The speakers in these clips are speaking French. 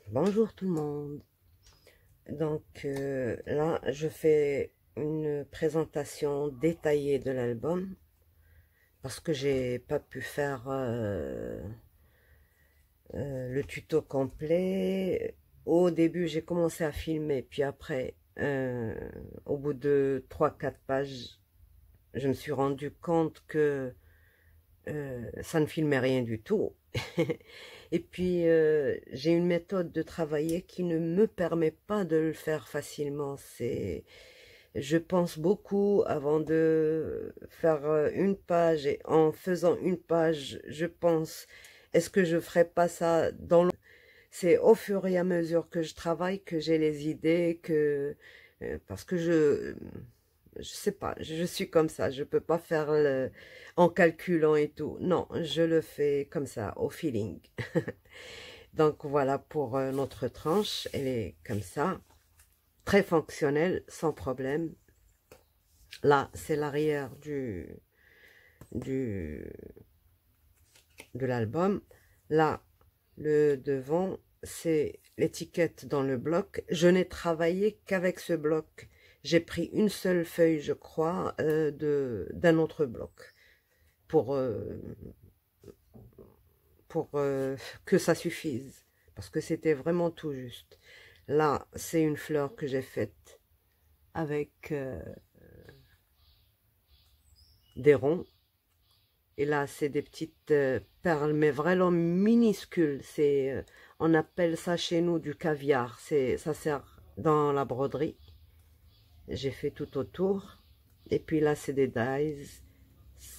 Bonjour tout le monde. Donc là, je fais une présentation détaillée de l'album parce que j'ai pas pu faire le tuto complet. Au début, j'ai commencé à filmer, puis après, au bout de 3 4 pages, je me suis rendu compte que ça ne filmait rien du tout. Et puis, j'ai une méthode de travailler qui ne me permet pas de le faire facilement. Je pense beaucoup avant de faire une page, et en faisant une page, je pense, est-ce que je ferai pas ça dans le... C'est au fur et à mesure que je travaille que j'ai les idées, parce que je sais pas, je suis comme ça, je peux pas faire en calculant et tout. Non, je le fais comme ça, au feeling. Donc voilà pour notre tranche, elle est comme ça, très fonctionnelle, sans problème. Là, c'est l'arrière du, de l'album. Là, le devant, c'est l'étiquette dans le bloc. Je n'ai travaillé qu'avec ce bloc. J'ai pris une seule feuille, je crois, d'un autre bloc pour, euh, pour que ça suffise. Parce que c'était vraiment tout juste. Là, c'est une fleur que j'ai faite avec des ronds. Et là, c'est des petites perles, mais vraiment minuscules. On appelle ça chez nous du caviar. Ça sert dans la broderie. J'ai fait tout autour. Et puis là, c'est des dies.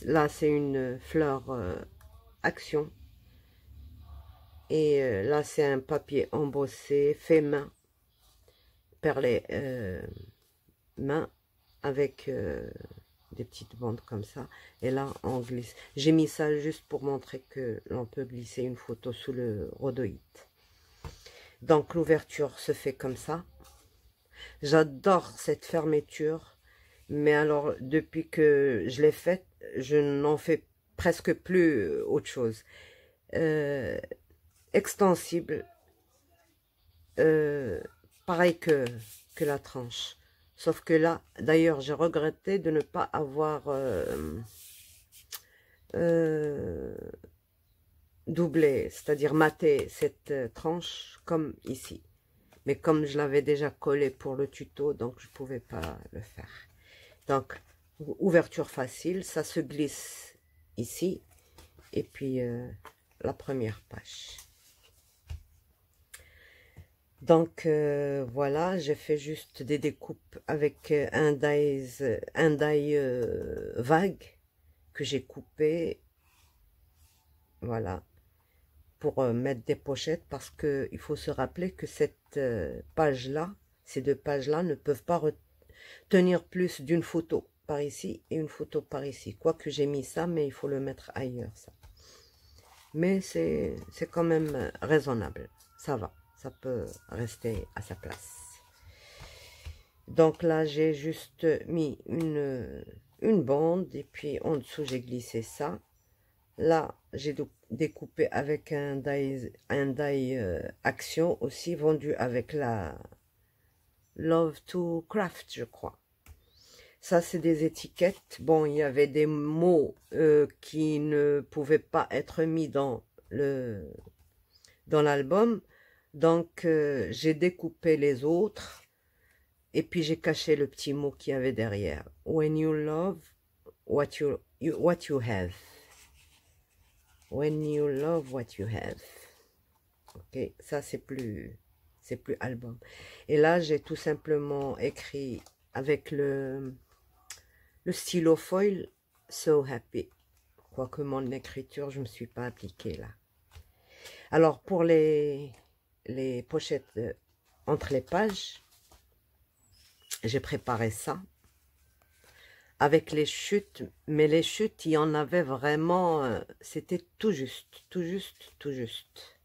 Là, c'est une fleur action. Et là, c'est un papier embossé, fait main, perlé main, avec des petites bandes comme ça. Et là, on glisse. J'ai mis ça juste pour montrer que l'on peut glisser une photo sous le rhodoïde. Donc, l'ouverture se fait comme ça. J'adore cette fermeture. Mais alors, depuis que je l'ai faite, je n'en fais presque plus autre chose. Extensible. Euh, Pareil que la tranche. Sauf que là, d'ailleurs, j'ai regretté de ne pas avoir euh, doublé, c'est-à-dire maté cette tranche comme ici. Mais comme je l'avais déjà collé pour le tuto, donc je ne pouvais pas le faire. Donc, ouverture facile, ça se glisse ici. Et puis, la première page. Donc voilà, j'ai fait juste des découpes avec un die vague que j'ai coupé, voilà, pour mettre des pochettes parce que il faut se rappeler que cette page-là, ces deux pages-là ne peuvent pas retenir plus d'une photo par ici et une photo par ici. Quoique j'ai mis ça, mais il faut le mettre ailleurs, ça. Mais c'est quand même raisonnable, ça va. Ça peut rester à sa place. Donc là, j'ai juste mis une bande et puis en dessous, j'ai glissé ça. Là, j'ai découpé avec un die Action aussi, vendu avec la Love to Craft, je crois. Ça, c'est des étiquettes. Bon, il y avait des mots qui ne pouvaient pas être mis dans l'album. Donc, j'ai découpé les autres et puis j'ai caché le petit mot qu'il y avait derrière. When you love what you have. When you love what you have. Ok, ça c'est plus album. Et là, j'ai tout simplement écrit avec le stylo foil, so happy. Quoique mon écriture, je ne me suis pas appliquée là. Alors, pour les pochettes entre les pages, j'ai préparé ça avec les chutes, mais les chutes, il y en avait vraiment, c'était tout juste, tout juste, tout juste,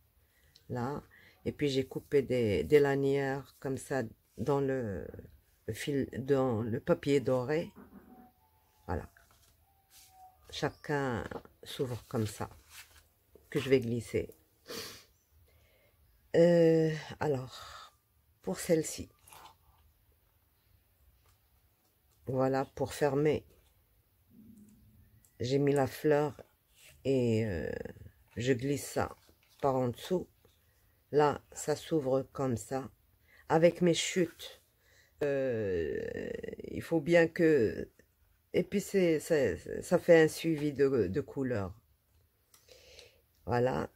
là. Et puis j'ai coupé des lanières comme ça dans le fil, dans le papier doré, voilà. Chacun s'ouvre comme ça, que je vais glisser. Alors, pour celle-ci, voilà, pour fermer, j'ai mis la fleur et je glisse ça par en dessous. Là, ça s'ouvre comme ça. Avec mes chutes, il faut bien que... Et puis, ça fait un suivi de couleurs. Voilà.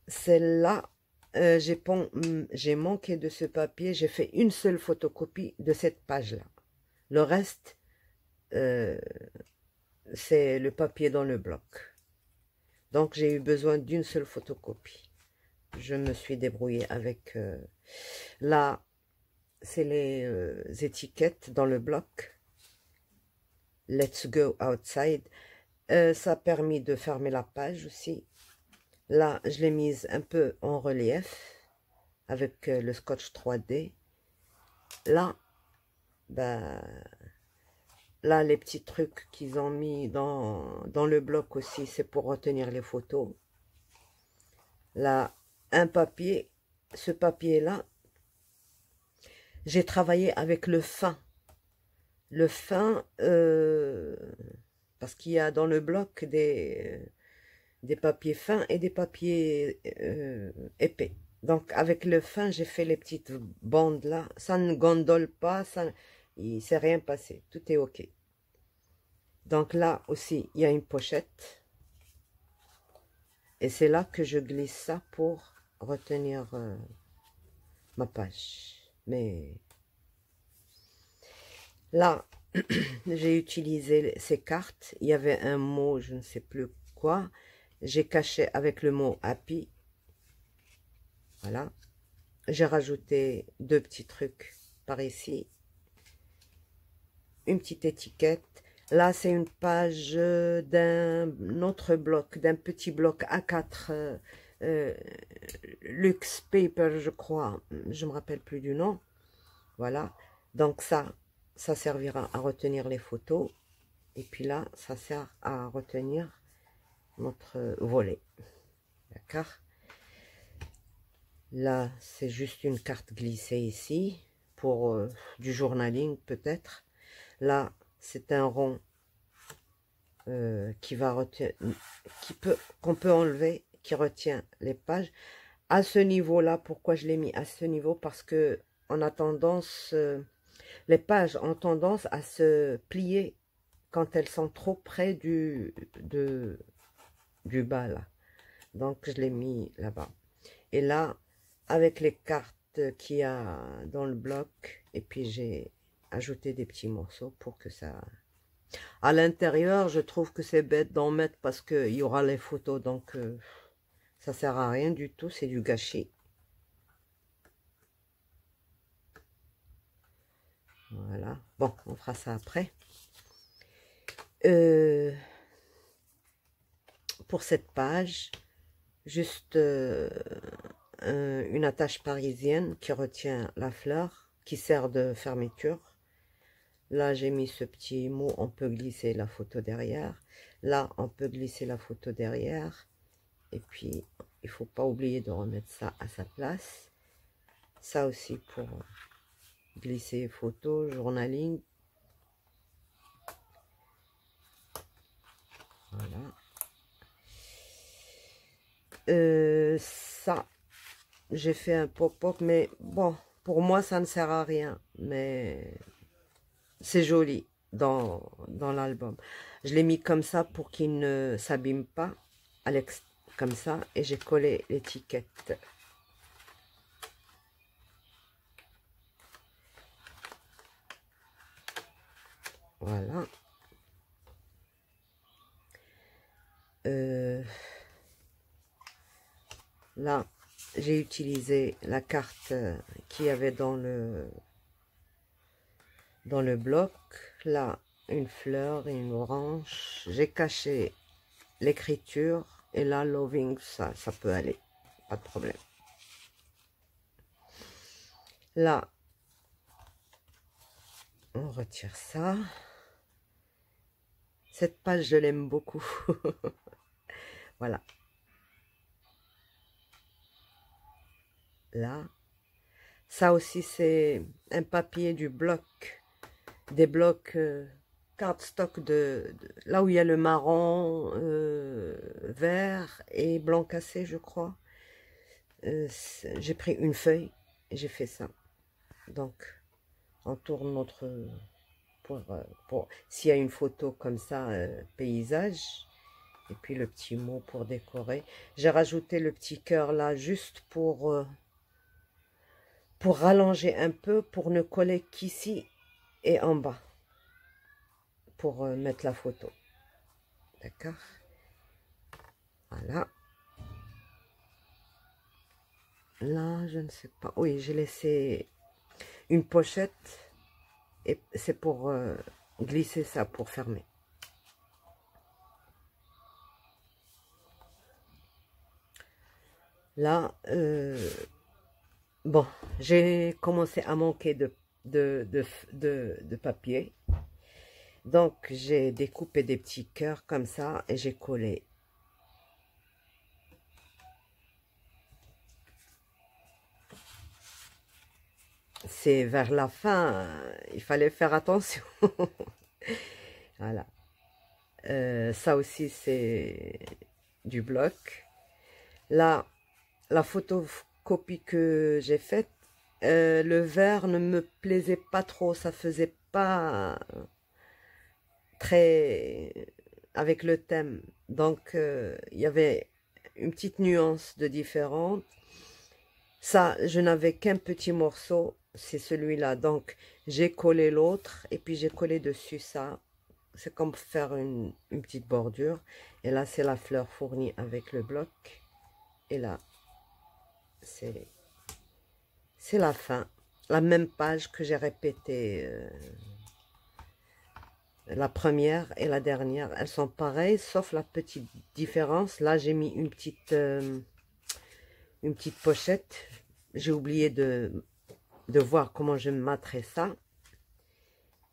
Celle-là, j'ai manqué de ce papier. J'ai fait une seule photocopie de cette page-là. Le reste, c'est le papier dans le bloc. Donc, j'ai eu besoin d'une seule photocopie. Je me suis débrouillée avec... là, c'est les étiquettes dans le bloc. Let's go outside. Ça a permis de fermer la page aussi. Là, je l'ai mise un peu en relief avec le scotch 3D. Là, ben, là, les petits trucs qu'ils ont mis dans le bloc aussi, c'est pour retenir les photos. Là, un papier. Ce papier-là, j'ai travaillé avec le fin. Le fin, parce qu'il y a dans le bloc des papiers fins et des papiers épais. Donc, avec le fin, j'ai fait les petites bandes là. Ça ne gondole pas, il ne s'est rien passé. Tout est OK. Donc là aussi, il y a une pochette. Et c'est là que je glisse ça pour retenir ma page. Mais là, j'ai utilisé ces cartes. Il y avait un mot, je ne sais plus quoi. J'ai caché avec le mot happy. Voilà. J'ai rajouté deux petits trucs par ici. Une petite étiquette. Là, c'est une page d'un autre bloc, d'un petit bloc A4 Luxe Paper, je crois. Je ne me rappelle plus du nom. Voilà. Donc ça servira à retenir les photos. Et puis là, ça sert à retenir notre volet. D'accord? Là, c'est juste une carte glissée ici pour du journaling peut-être. Là, c'est un rond qu'on peut enlever, qui retient les pages. À ce niveau-là, pourquoi je l'ai mis à ce niveau? Parce que on a tendance, les pages ont tendance à se plier quand elles sont trop près du bas là. Donc je l'ai mis là-bas. Et là, avec les cartes qu'il y a dans le bloc, et puis j'ai ajouté des petits morceaux pour que ça... À l'intérieur, je trouve que c'est bête d'en mettre parce qu'il y aura les photos, donc ça sert à rien du tout, c'est du gâchis. Voilà, bon, on fera ça après. Pour cette page, juste une attache parisienne qui retient la fleur, qui sert de fermeture. Là, j'ai mis ce petit mot, on peut glisser la photo derrière. Là, on peut glisser la photo derrière. Et puis, il faut pas oublier de remettre ça à sa place. Ça aussi pour glisser photo, journaling. Voilà. Ça, j'ai fait un pop-up, mais bon, pour moi, ça ne sert à rien. Mais c'est joli dans l'album. Je l'ai mis comme ça pour qu'il ne s'abîme pas, comme ça, et j'ai collé l'étiquette. Voilà. Là, j'ai utilisé la carte qu'il y avait dans le bloc. Là, une fleur et une branche. J'ai caché l'écriture. Et là, loving, ça peut aller. Pas de problème. Là, on retire ça. Cette page, je l'aime beaucoup. Voilà. là. Ça aussi, c'est un papier du bloc, des blocs cardstock là où il y a le marron, vert et blanc cassé, je crois. J'ai pris une feuille et j'ai fait ça. Donc, on tourne notre... pour s'il y a une photo comme ça, paysage, et puis le petit mot pour décorer. J'ai rajouté le petit cœur là, juste pour rallonger un peu, pour ne coller qu'ici et en bas, pour mettre la photo. D'accord? Voilà. Là, je ne sais pas. Oui, j'ai laissé une pochette et c'est pour glisser ça, pour fermer. Là, bon, j'ai commencé à manquer de papier. Donc, j'ai découpé des petits cœurs comme ça et j'ai collé. C'est vers la fin, il fallait faire attention. Voilà. Ça aussi, c'est du bloc. Là, la photocopie que j'ai faite, le vert ne me plaisait pas trop. Ça faisait pas très avec le thème. Donc, il y avait une petite nuance de différente. Ça, je n'avais qu'un petit morceau, c'est celui-là. Donc, j'ai collé l'autre et puis j'ai collé dessus ça. C'est comme faire une petite bordure. Et là, c'est la fleur fournie avec le bloc. Et là, c'est la fin. La même page que j'ai répétée. La première et la dernière, elles sont pareilles, sauf la petite différence. Là, j'ai mis une petite pochette. J'ai oublié de voir comment je mettrais ça.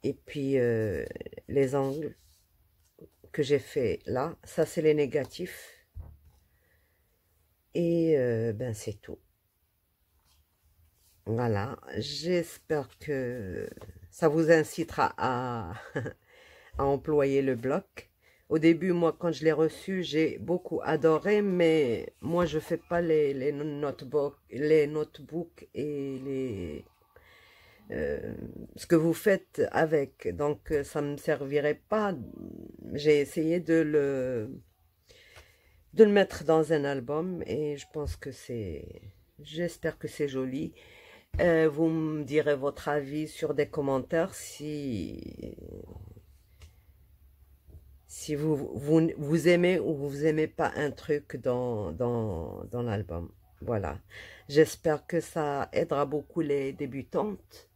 Et puis, les angles que j'ai fait là, ça, c'est les négatifs. Et ben, c'est tout. Voilà, j'espère que ça vous incitera à, à employer le bloc. Au début, moi, quand je l'ai reçu, j'ai beaucoup adoré, mais moi, je fais pas les notebooks et ce que vous faites avec. Donc, ça me servirait pas. J'ai essayé de le mettre dans un album et je pense que j'espère que c'est joli. Vous me direz votre avis sur des commentaires si vous aimez ou vous aimez pas un truc dans l'album. Voilà. J'espère que ça aidera beaucoup les débutantes.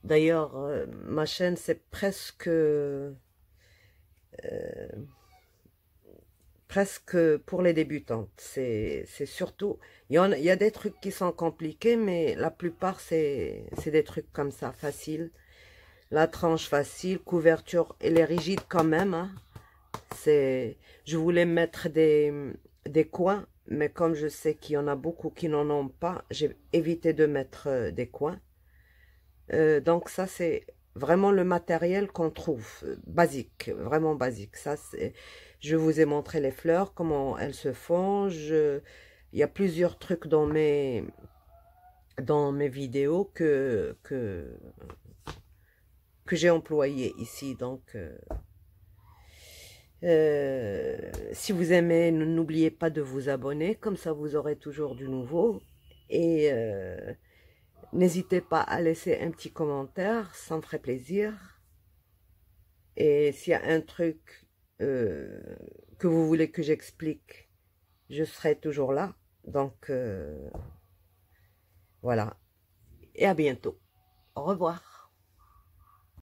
D'ailleurs, ma chaîne, c'est presque pour les débutantes. C'est surtout, il y a des trucs qui sont compliqués, mais la plupart, c'est des trucs comme ça, faciles. La tranche facile, couverture, elle est rigide quand même. Hein. Je voulais mettre des coins, mais comme je sais qu'il y en a beaucoup qui n'en ont pas, j'ai évité de mettre des coins. Donc ça, c'est vraiment le matériel qu'on trouve, basique, vraiment basique. Ça, je vous ai montré les fleurs, comment elles se font. Il y a plusieurs trucs dans mes vidéos que j'ai employé ici. Donc, si vous aimez, n'oubliez pas de vous abonner, comme ça vous aurez toujours du nouveau. Et n'hésitez pas à laisser un petit commentaire, ça me ferait plaisir. Et s'il y a un truc que vous voulez que j'explique, je serai toujours là. Donc, voilà. Et à bientôt. Au revoir.